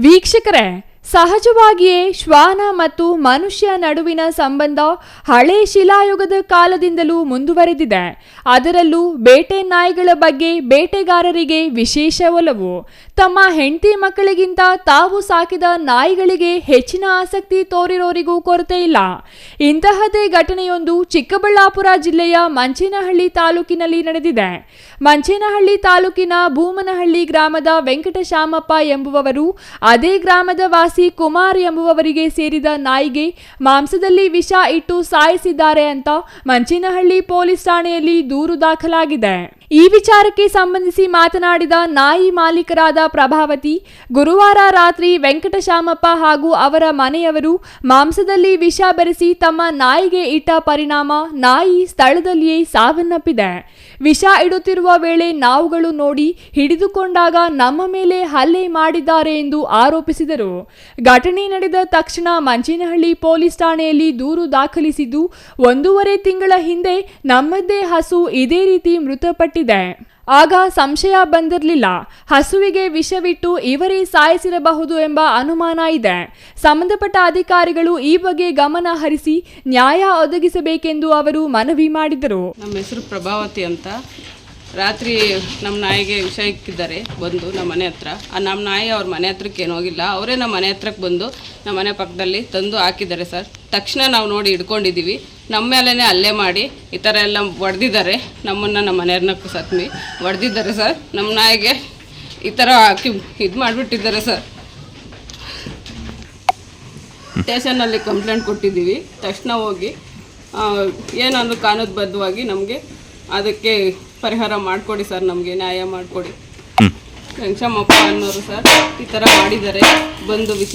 ವೀಕ್ಷಕರೇ, ಸಹಜವಾಗಿಯೇ ಶ್ವಾನ ಮತ್ತು ಮನುಷ್ಯ ನಡುವಿನ ಸಂಬಂಧ ಹಳೆ ಶಿಲಾಯುಗದ ಕಾಲದಿಂದಲೂ ಮುಂದುವರೆದಿದೆ. ಅದರಲ್ಲೂ ಬೇಟೆ ನಾಯಿಗಳ ಬಗ್ಗೆ ಬೇಟೆಗಾರರಿಗೆ ವಿಶೇಷ ಒಲವು. ತಮ್ಮ ಹೆಂಡತಿ ಮಕ್ಕಳಿಗಿಂತ ತಾವು ಸಾಕಿದ ನಾಯಿಗಳಿಗೆ ಹೆಚ್ಚಿನ ಆಸಕ್ತಿ ತೋರಿರೋರಿಗೂ ಕೊರತೆ ಇಲ್ಲ. ಇಂತಹದೇ ಘಟನೆಯೊಂದು ಚಿಕ್ಕಬಳ್ಳಾಪುರ ಜಿಲ್ಲೆಯ ಮಂಚೇನಹಳ್ಳಿ ತಾಲೂಕಿನಲ್ಲಿ ನಡೆದಿದೆ. ಮಂಚೇನಹಳ್ಳಿ ತಾಲೂಕಿನ ಭೂಮನಹಳ್ಳಿ ಗ್ರಾಮದ ವೆಂಕಟಶಾಮಪ್ಪ ಎಂಬುವವರು ಅದೇ ಗ್ರಾಮದ ವಾಸಿ ಕುಮಾರ್ ಎಂಬುವವರಿಗೆ ಸೇರಿದ ನಾಯಿಗೆ ಮಾಂಸದಲ್ಲಿ ವಿಷ ಇಟ್ಟು ಸಾಯಿಸಿದ್ದಾರೆ ಅಂತ ಮಂಚೇನಹಳ್ಳಿ ಪೊಲೀಸ್ ಠಾಣೆಯಲ್ಲಿ ದೂರು ದಾಖಲಾಗಿದೆ. ಈ ವಿಚಾರಕ್ಕೆ ಸಂಬಂಧಿಸಿ ಮಾತನಾಡಿದ ನಾಯಿ ಮಾಲೀಕರಾದ ಪ್ರಭಾವತಿ, ಗುರುವಾರ ರಾತ್ರಿ ವೆಂಕಟಶಾಮಪ್ಪ ಹಾಗೂ ಅವರ ಮನೆಯವರು ಮಾಂಸದಲ್ಲಿ ವಿಷ ಬೆರೆಸಿ ತಮ್ಮ ನಾಯಿಗೆ ಇಟ್ಟ ಪರಿಣಾಮ ನಾಯಿ ಸ್ಥಳದಲ್ಲಿಯೇ ಸಾವನ್ನಪ್ಪಿದೆ. ವಿಷ ಇಡುತ್ತಿರುವ ವೇಳೆ ನಾವುಗಳು ನೋಡಿ ಹಿಡಿದುಕೊಂಡಾಗ ನಮ್ಮ ಮೇಲೆ ಹಲ್ಲೆ ಮಾಡಿದ್ದಾರೆ ಎಂದು ಆರೋಪಿಸಿದರು. ಘಟನೆ ನಡೆದ ತಕ್ಷಣ ಮಂಚೇನಹಳ್ಳಿ ಪೊಲೀಸ್ ಠಾಣೆಯಲ್ಲಿ ದೂರು ದಾಖಲಿಸಿದ್ದು, 1.5 ತಿಂಗಳ ಹಿಂದೆ ನಮ್ಮದೇ ಹಸು ಇದೇ ರೀತಿ ಮೃತಪಟ್ಟಿದೆ. ಆಗ ಸಂಶಯ ಬಂದಿರಲಿಲ್ಲ. ಹಸುವಿಗೆ ವಿಷವಿಟ್ಟು ಇವರೇ ಸಾಯಿಸಿರಬಹುದು ಎಂಬ ಅನುಮಾನ ಇದೆ. ಸಂಬಂಧಪಟ್ಟ ಅಧಿಕಾರಿಗಳು ಈ ಬಗ್ಗೆ ಗಮನ ಹರಿಸಿ ನ್ಯಾಯ ಒದಗಿಸಬೇಕೆಂದು ಅವರು ಮನವಿ ಮಾಡಿದರು. ನಮ್ಮ ಹೆಸರು ಪ್ರಭಾವತಿ ಅಂತ. ರಾತ್ರಿ ನಮ್ಮ ನಾಯಿಗೆ ವಿಷ ಇಕ್ಕಿದ್ದಾರೆ ಬಂದು ನಮ್ಮ ಮನೆ ಹತ್ರ. ನಮ್ಮ ನಾಯಿ ಅವ್ರ ಮನೆ ಹತ್ರಕ್ಕೆ ಏನು ಹೋಗಿಲ್ಲ, ಅವರೇ ನಮ್ಮ ಮನೆ ಹತ್ರಕ್ಕೆ ಬಂದು ನಮ್ಮ ಮನೆ ಪಕ್ಕದಲ್ಲಿ ತಂದು ಹಾಕಿದ್ದಾರೆ ಸರ್. ತಕ್ಷಣ ನಾವು ನೋಡಿ ಹಿಡ್ಕೊಂಡಿದ್ದೀವಿ. ನಮ್ಮ ಮೇಲೇ ಹಲ್ಲೆ ಮಾಡಿ ಈ ಥರ ಎಲ್ಲ ಹೊಡೆದಿದ್ದಾರೆ. ನಮ್ಮನ್ನು ನಮ್ಮ ಮನೆಯವ್ರನ್ನ ಸತ್ಮಿ ಹೊಡೆದಿದ್ದಾರೆ ಸರ್. ನಮ್ಮ ನಾಯಿಗೆ ಈ ಥರ ಹಾಕಿ ಇದು ಮಾಡಿಬಿಟ್ಟಿದ್ದಾರೆ ಸರ್. ಸ್ಟೇಷನ್ನಲ್ಲಿ ಕಂಪ್ಲೇಂಟ್ ಕೊಟ್ಟಿದ್ದೀವಿ. ತಕ್ಷಣ ಹೋಗಿ ಏನಂದ್ರೆ ಕಾನೂನುಬದ್ಧವಾಗಿ ನಮಗೆ ಅದಕ್ಕೆ ಪರಿಹಾರ ಮಾಡಿಕೊಡಿ ಸರ್, ನಮಗೆ ನ್ಯಾಯ ಮಾಡಿಕೊಡಿ. ವೆಂಕಟಶಾಮಪ್ಪ ಅನ್ನೋರು ಸರ್ ಈ ಥರ ಮಾಡಿದ್ದಾರೆ. ಬಂದು ವಿಷ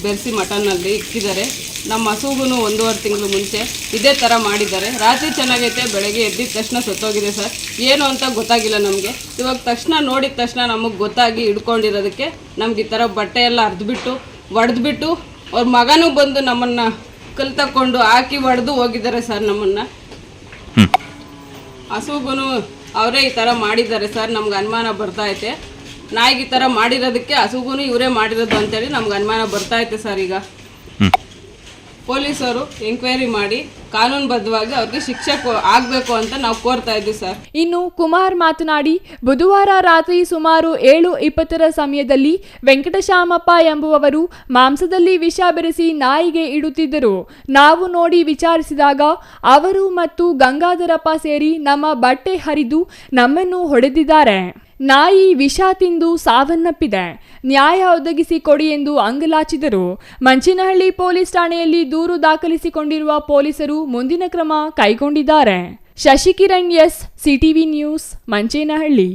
ಬೆರೆಸಿ ಮಟನ್ನಲ್ಲಿ ಇಕ್ಕಿದ್ದಾರೆ. ನಮ್ಮ ಹಸುಗೂ 1.5 ತಿಂಗಳು ಮುಂಚೆ ಇದೇ ಥರ ಮಾಡಿದ್ದಾರೆ. ರಾತ್ರಿ ಚೆನ್ನಾಗೈತೆ, ಬೆಳಗ್ಗೆ ಎದ್ದಿದ ತಕ್ಷಣ ಸತ್ತೋಗಿದೆ ಸರ್. ಏನು ಅಂತ ಗೊತ್ತಾಗಿಲ್ಲ ನಮಗೆ. ಇವಾಗ ತಕ್ಷಣ ನೋಡಿದ ತಕ್ಷಣ ನಮಗೆ ಗೊತ್ತಾಗಿ ಹಿಡ್ಕೊಂಡಿರೋದಕ್ಕೆ ನಮ್ಗೆ ಈ ಥರ ಬಟ್ಟೆ ಎಲ್ಲ ಹರಿದ್ಬಿಟ್ಟು ಹೊಡೆದ್ಬಿಟ್ಟು ಅವ್ರ ಮಗನೂ ಬಂದು ನಮ್ಮನ್ನು ಕಲ್ ತಕ್ಕೊಂಡು ಹಾಕಿ ಹೊಡೆದು ಹೋಗಿದ್ದಾರೆ ಸರ್. ನಮ್ಮನ್ನು ಹಸುಗೂ ಅವರೇ ಈ ಥರ ಮಾಡಿದ್ದಾರೆ ಸರ್. ನಮ್ಗೆ ಅನುಮಾನ ಬರ್ತೈತೆ. ನಾಯಿಗೆ ಈ ಥರ ಮಾಡಿರೋದಕ್ಕೆ ಹಸುಗೂ ಇವರೇ ಮಾಡಿರೋದು ಅಂತೇಳಿ ನಮ್ಗೆ ಅನುಮಾನ ಬರ್ತೈತೆ ಸರ್. ಈಗ ಪೊಲೀಸರು ಎಂಕ್ವೈರಿ ಮಾಡಿ ಕಾನೂನುಬದ್ಧವಾಗಿ ಅವ್ರಿಗೆ ಶಿಕ್ಷೆ ಆಗಬೇಕು ಅಂತ ನಾವು ಕೋರ್ತಾ ಇದ್ದೀವಿ ಸರ್. ಇನ್ನು ಕುಮಾರ್ ಮಾತನಾಡಿ, ಬುಧವಾರ ರಾತ್ರಿ ಸುಮಾರು 7:20 ಸಮಯದಲ್ಲಿ ವೆಂಕಟಶಾಮಪ್ಪ ಎಂಬುವವರು ಮಾಂಸದಲ್ಲಿ ವಿಷ ಬೆರೆಸಿ ನಾಯಿಗೆ ಇಡುತ್ತಿದ್ದರು. ನಾವು ನೋಡಿ ವಿಚಾರಿಸಿದಾಗ ಅವರು ಮತ್ತು ಗಂಗಾಧರಪ್ಪ ಸೇರಿ ನಮ್ಮ ಬಟ್ಟೆ ಹರಿದು ನಮ್ಮನ್ನು ಹೊಡೆದಿದ್ದಾರೆ. ನಾಯಿ ವಿಷ ತಿಂದು ಸಾವನ್ನಪ್ಪಿದೆ. ನ್ಯಾಯ ಒದಗಿಸಿ ಕೊಡಿ ಎಂದು ಅಂಗಲಾಚಿದರು. ಮಂಚೇನಹಳ್ಳಿ ಪೊಲೀಸ್ ಠಾಣೆಯಲ್ಲಿ ದೂರು ದಾಖಲಿಸಿಕೊಂಡಿರುವ ಪೊಲೀಸರು ಮುಂದಿನ ಕ್ರಮ ಕೈಗೊಂಡಿದ್ದಾರೆ. Shashikiran S, CTV news, Manchenahalli.